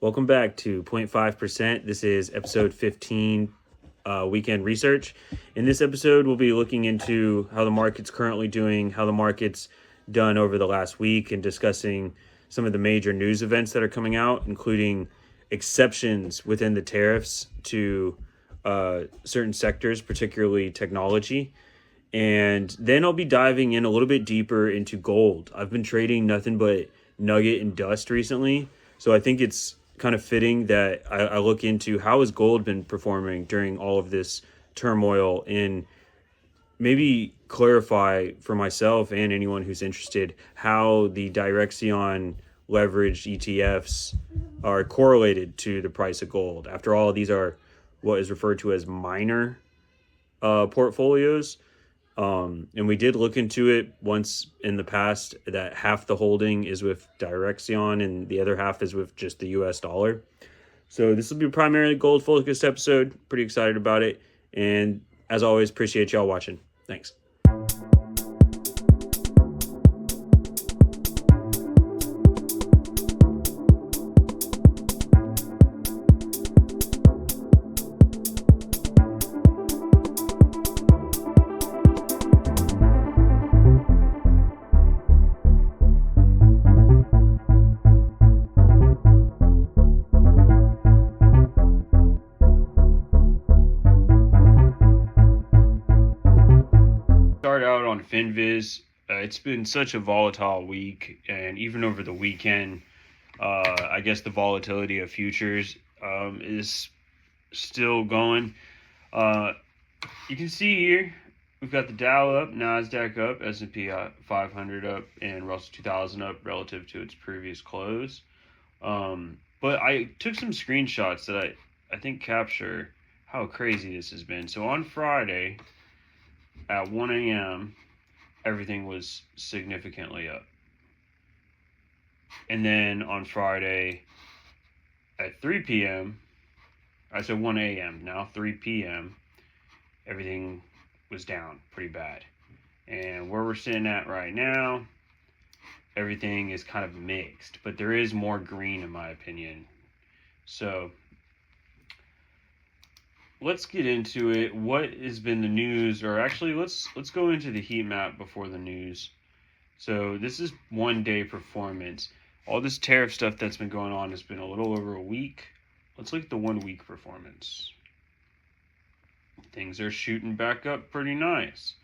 Welcome back to 0.5%. This is episode 15, weekend research. In this episode, we'll be looking into how the market's currently doing, how the market's done over the last week, and discussing some of the major news events that are coming out, including exceptions within the tariffs to certain sectors, particularly technology. And then I'll be diving in a little bit deeper into gold. I've been trading nothing but NUGT and DUST recently, so I think it's kind of fitting that I look into how has gold been performing during all of this turmoil, and maybe clarify for myself and anyone who's interested how the Direxion leveraged ETFs are correlated to the price of gold. After all, these are what is referred to as minor portfolios. And we did look into it once in the past, that half the holding is with Direxion and the other half is with just the US dollar. So this will be primarily gold focused episode. Pretty excited about it. And as always, appreciate y'all watching. Thanks. Start out on FinViz. It's been such a volatile week, and even over the weekend, I guess the volatility of futures is still going. You can see here we've got the Dow up, NASDAQ up, S&P 500 up, and Russell 2000 up relative to its previous close. But I took some screenshots that I think capture how crazy this has been. So on Friday at 1 a.m., everything was significantly up. And then on Friday at 3 p.m., I said 1 a.m., now 3 p.m., everything was down pretty bad. And where we're sitting at right now, everything is kind of mixed, but there is more green in my opinion. So let's get into it. What has been the news? Or actually, let's go into the heat map before the news. So this is 1 day performance. All this tariff stuff that's been going on has been a little over a week. Let's look at the 1 week performance. Things are shooting back up pretty nice.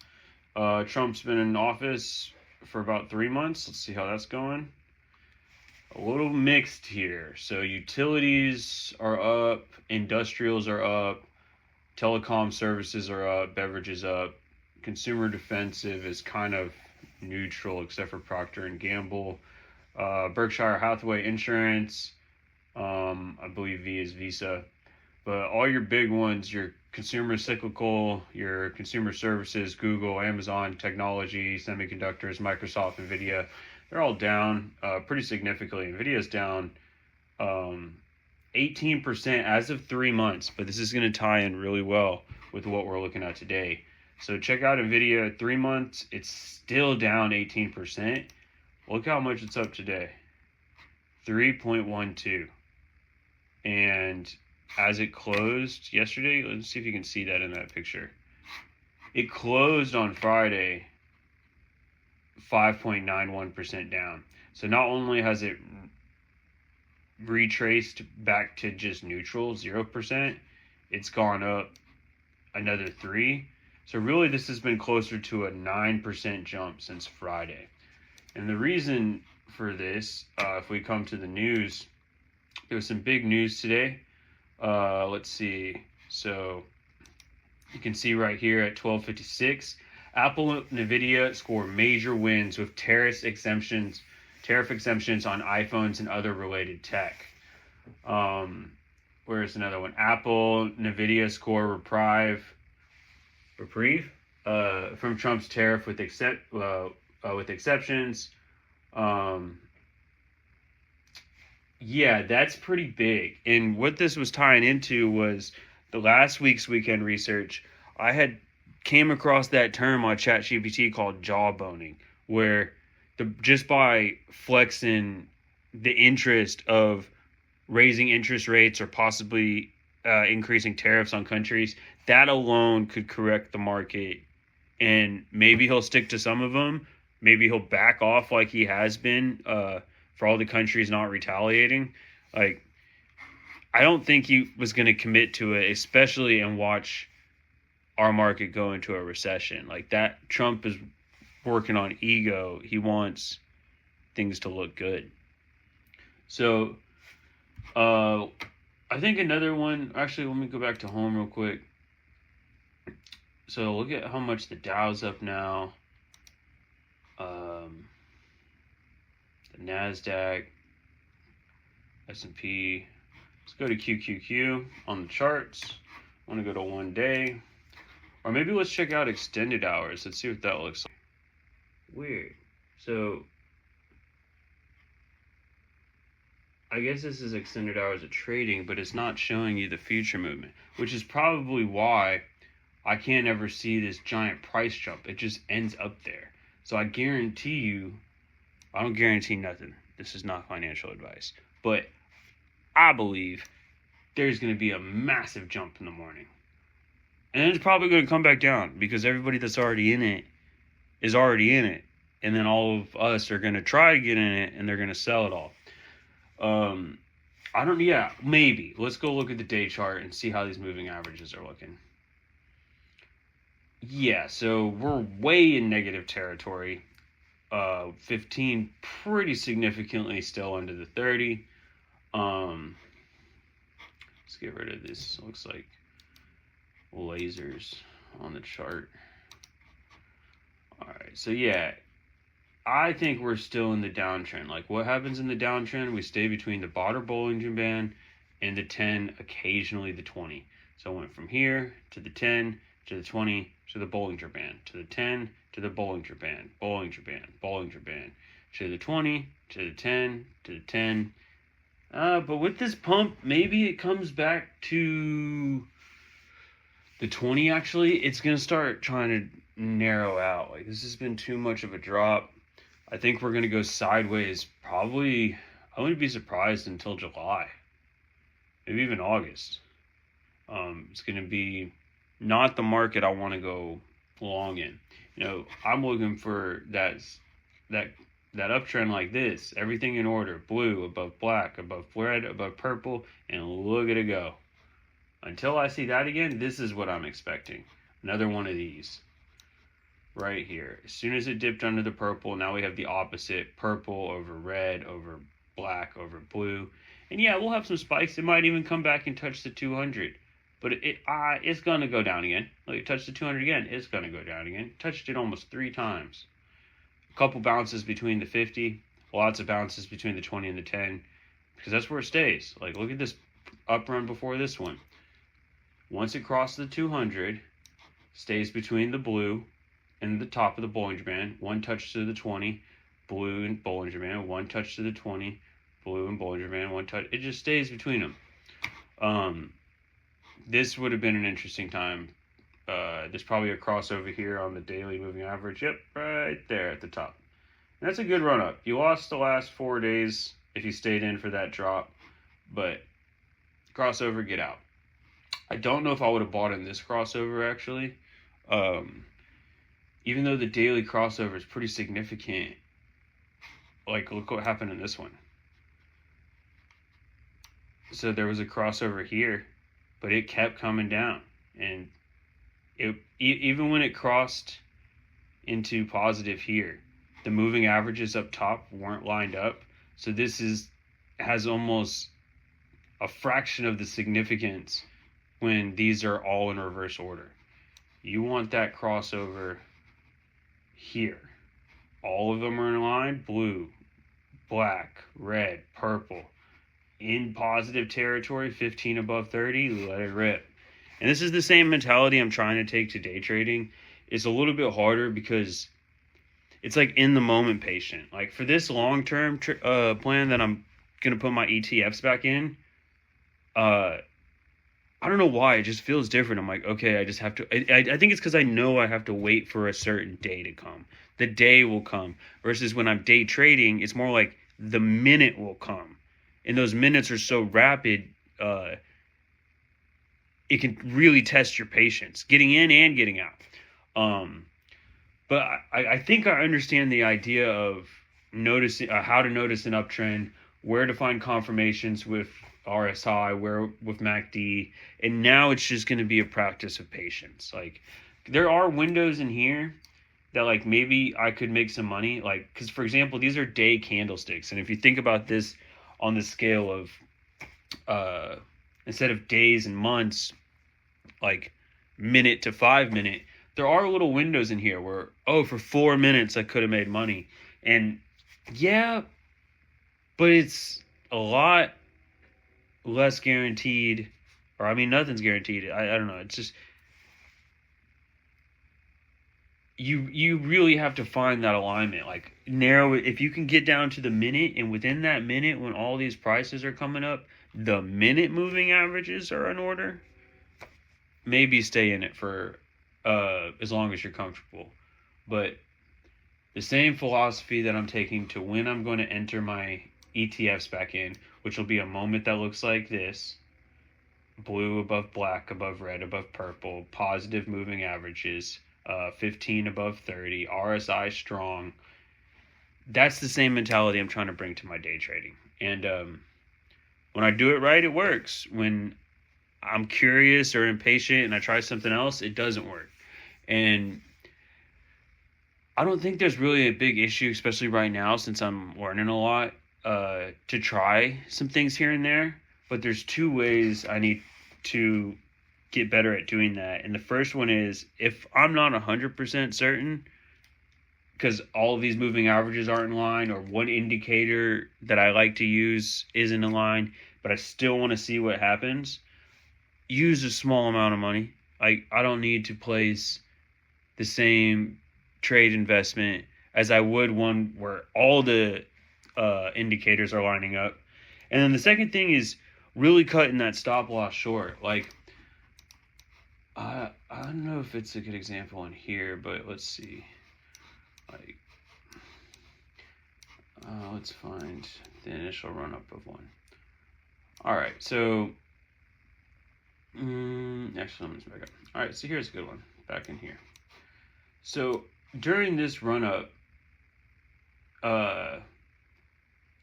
Trump's been in office for about 3 months. Let's see how that's going. A little mixed here. So utilities are up, industrials are up, telecom services are up, beverages up. Consumer defensive is kind of neutral except for Procter & Gamble. Berkshire Hathaway Insurance, I believe V is Visa. But all your big ones, your consumer cyclical, your consumer services, Google, Amazon, technology, semiconductors, Microsoft, NVIDIA, they're all down pretty significantly. NVIDIA's down 18% as of 3 months, but this is going to tie in really well with what we're looking at today. So check out NVIDIA, 3 months, it's still down 18%. Look how much it's up today, 3.12. And as it closed yesterday, let's see if you can see that in that picture. It closed on Friday 5.91% down. So not only has it retraced back to just neutral, 0%, it's gone up another 3. So really this has been closer to a 9% jump since Friday. And the reason for this, if we come to the news, there was some big news today. Let's see. So you can see right here at 12:56, Apple and NVIDIA score major wins with tariff exemptions on iPhones and other related tech. Where's another one? Apple, NVIDIA score reprieve from Trump's tariff with exceptions. Yeah, that's pretty big. And what this was tying into was the last week's weekend research. I had came across that term on ChatGPT called jawboning, where just by flexing the interest of raising interest rates or possibly increasing tariffs on countries, that alone could correct the market. And maybe he'll stick to some of them. Maybe he'll back off like he has been for all the countries not retaliating. Like, I don't think he was going to commit to it, especially and watch our market go into a recession. Like that, Trump is working on ego. He wants things to look good. So, I think another one, actually, let me go back to home real quick. So look at how much the Dow's up now. The NASDAQ, S&P. Let's go to QQQ on the charts. I want to go to 1 day. Or maybe let's check out extended hours. Let's see what that looks like. Weird. So I guess this is extended hours of trading, but it's not showing you the future movement, which is probably why I can't ever see this giant price jump. It just ends up there. So I guarantee you, I don't guarantee nothing. This is not financial advice. But I believe there's going to be a massive jump in the morning. And then it's probably going to come back down because everybody that's already in it is already in it. And then all of us are going to try to get in it and they're going to sell it all. Maybe. Let's go look at the day chart and see how these moving averages are looking. Yeah, so we're way in negative territory. 15 pretty significantly still under the 30. Let's get rid of this. Looks like lasers on the chart. All right, so yeah, I think we're still in the downtrend. Like, what happens in the downtrend? We stay between the bottom Bollinger Band and the 10, occasionally the 20. So I went from here to the 10 to the 20 to the Bollinger Band, to the 10 to the Bollinger Band, Bollinger Band, Bollinger Band, to the 20 to the 10 to the 10. But with this pump, maybe it comes back to the 20. Actually, it's gonna start trying to narrow out. Like, this has been too much of a drop. I think we're gonna go sideways. Probably, I wouldn't be surprised until July, maybe even August. It's gonna be not the market I want to go long in. You know, I'm looking for that uptrend like this. Everything in order. Blue above black, above red, above purple, and look at it go. Until I see that again, this is what I'm expecting. Another one of these. Right here. As soon as it dipped under the purple, now we have the opposite. Purple over red, over black, over blue. And yeah, we'll have some spikes. It might even come back and touch the 200. But it's going to go down again. Like, it touched the 200 again. It's going to go down again. Touched it almost 3 times. A couple bounces between the 50. Lots of bounces between the 20 and the 10. Because that's where it stays. Like, look at this up run before this one. Once it crosses the 200, stays between the blue and the top of the Bollinger Band. One touch to the 20, blue and Bollinger Band. One touch to the 20, blue and Bollinger Band. One touch. It just stays between them. This would have been an interesting time. There's probably a crossover here on the daily moving average. Yep, right there at the top. And that's a good run up. You lost the last 4 days if you stayed in for that drop, but crossover, get out. I don't know if I would have bought in this crossover actually. Even though the daily crossover is pretty significant, like, look what happened in this one. So there was a crossover here, but it kept coming down, and even when it crossed into positive here, the moving averages up top weren't lined up. So this has almost a fraction of the significance when these are all in reverse order. You want that crossover here. All of them are in line. Blue, black, red, purple. In positive territory, 15 above 30, let it rip. And this is the same mentality I'm trying to take to day trading. It's a little bit harder because it's like in the moment patient. Like, for this long-term plan that I'm going to put my ETFs back in, I don't know why. It just feels different. I'm like, okay, I just have to. I think it's because I know I have to wait for a certain day to come. The day will come. Versus when I'm day trading, it's more like the minute will come. and those minutes are so rapid, it can really test your patience, getting in and getting out. But I think I understand the idea of noticing how to notice an uptrend, where to find confirmations with RSI, where with MACD, and now it's just going to be a practice of patience. Like, there are windows in here that, like, maybe I could make some money, like, because for example, these are day candlesticks, and if you think about this on the scale of instead of days and months, like minute to 5 minute, there are little windows in here where, oh, for 4 minutes I could have made money. And yeah, but it's a lot less guaranteed, or I mean, nothing's guaranteed. I don't know. It's just, you really have to find that alignment, like narrow it. If you can get down to the minute, and within that minute, when all these prices are coming up, the minute moving averages are in order, maybe stay in it for as long as you're comfortable. But the same philosophy that I'm taking to when I'm going to enter my ETFs back in, which will be a moment that looks like this: blue above black, above red, above purple, positive moving averages, 15 above 30, RSI strong. That's the same mentality I'm trying to bring to my day trading. And when I do it right, it works. When I'm curious or impatient and I try something else, it doesn't work. And I don't think there's really a big issue, especially right now, since I'm learning a lot, to try some things here and there. But there's two ways I need to get better at doing that. And the first one is, if I'm not 100% certain, because all of these moving averages aren't in line, or one indicator that I like to use isn't in line, but I still want to see what happens, use a small amount of money. Like, I don't need to place the same trade investment as I would one where all the indicators are lining up. And then the second thing is really cutting that stop loss short. Like, I don't know if it's a good example in here, but let's see. Like, let's find the initial run up of one. All right, so actually, let me back up. All right, so here's a good one back in here. So during this run up,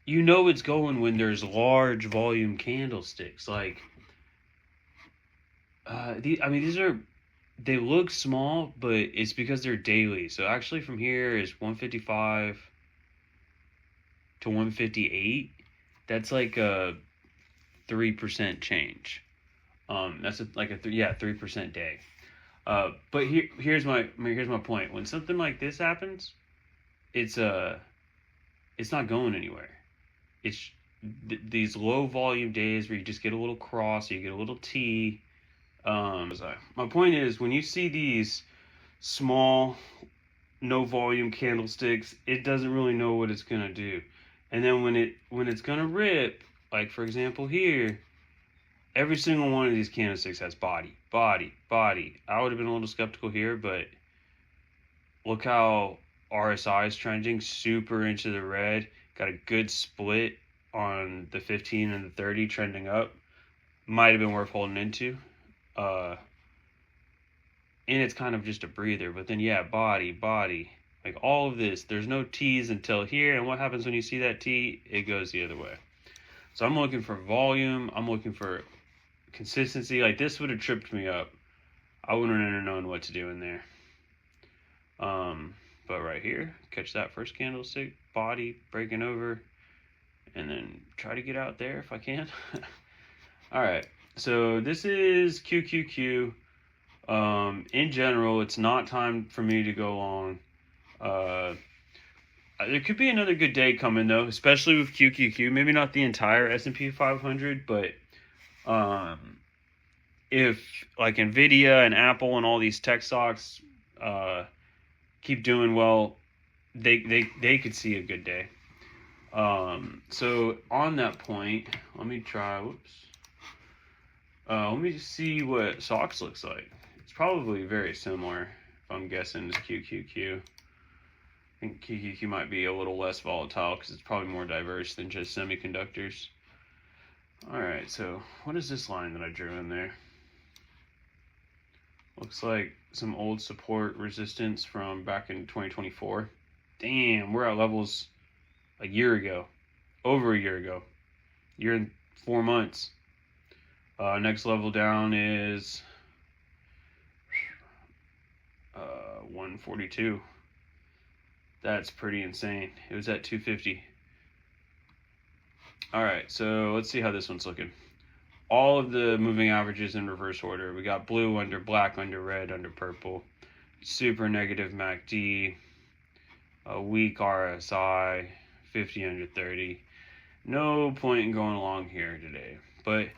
you know it's going when there's large volume candlesticks. Like, these are, they look small, but it's because they're daily. So actually from here is 155 to 158. That's like a 3% change. That's like a 3% day. But here's my point. When something like this happens, it's not going anywhere. It's these low volume days where you just get a little cross, you get a little T. My point is, when you see these small, no volume candlesticks, it doesn't really know what it's gonna do. And then when it's gonna rip, like for example here, every single one of these candlesticks has body, body, body. I would have been a little skeptical here, but look how RSI is trending super into the red. Got a good split on the 15 and the 30 trending up. Might have been worth holding into. And it's kind of just a breather. But then, yeah, body, body. Like all of this, there's no T's until here. And what happens when you see that T? It goes the other way. So I'm looking for volume. I'm looking for consistency. Like, this would have tripped me up. I wouldn't have known what to do in there. But right here, catch that first candlestick, body breaking over, and then try to get out there if I can. All right, so this is QQQ. In general, it's not time for me to go long. There could be another good day coming though, especially with QQQ. Maybe not the entire S&P 500, but if like Nvidia and Apple and all these tech stocks keep doing well, they could see a good day. So on that point, let me try. Let me see what SOX looks like. It's probably very similar, if I'm guessing, to QQQ. I think QQQ might be a little less volatile because it's probably more diverse than just semiconductors. All right, so what is this line that I drew in there? Looks like some old support resistance from back in 2024. Damn, we're at levels a year ago, over a year ago, year and 4 months. Next level down is 142. That's pretty insane. It was at 250. All right, so let's see how this one's looking. All of the moving averages in reverse order. We got blue under black, under red, under purple. Super negative MACD. A weak RSI. 50 under 30. No point in going along here today. But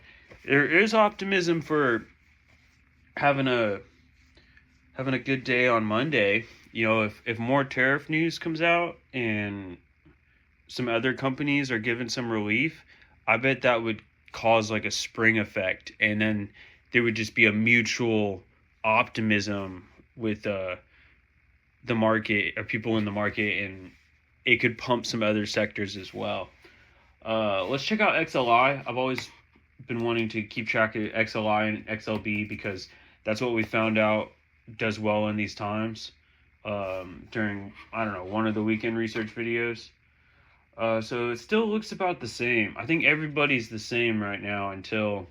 there is optimism for having a good day on Monday. You know, if more tariff news comes out and some other companies are given some relief, I bet that would cause like a spring effect, and then there would just be a mutual optimism with the market or people in the market, and it could pump some other sectors as well. Let's check out XLI. I've always been wanting to keep track of XLI and XLB because that's what we found out does well in these times during, I don't know, one of the weekend research videos. So it still looks about the same. I think everybody's the same right now until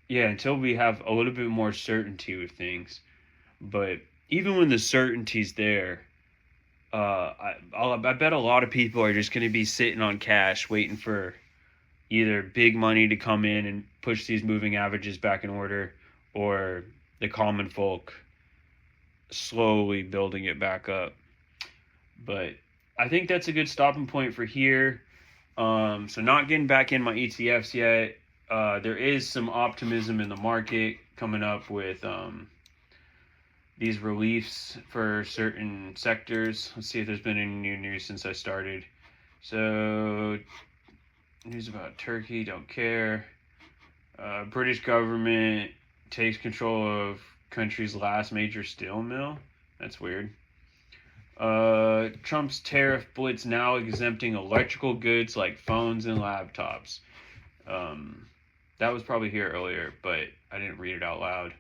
we have a little bit more certainty with things. But even when the certainty's there, I bet a lot of people are just going to be sitting on cash waiting for either big money to come in and push these moving averages back in order, or the common folk slowly building it back up. But I think that's a good stopping point for here. So not getting back in my ETFs yet. There is some optimism in the market coming up with these reliefs for certain sectors. Let's see if there's been any new news since I started. So news about Turkey, don't care. British government takes control of country's last major steel mill. That's weird. Trump's tariff blitz now exempting electrical goods like phones and laptops. That was probably here earlier, but I didn't read it out loud.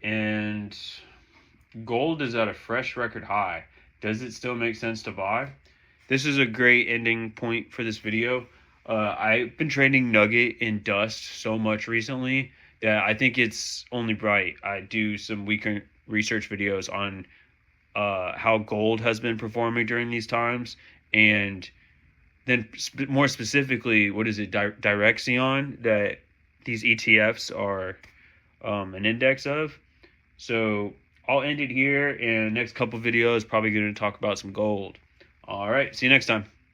And gold is at a fresh record high. Does it still make sense to buy? This is a great ending point for this video. I've been trading NUGT and DUST so much recently that I think it's only right I do some weekend research videos on how gold has been performing during these times, and then more specifically, what is it, Direction that these ETFs are an index of. So I'll end it here, and next couple videos probably going to talk about some gold. All right, see you next time.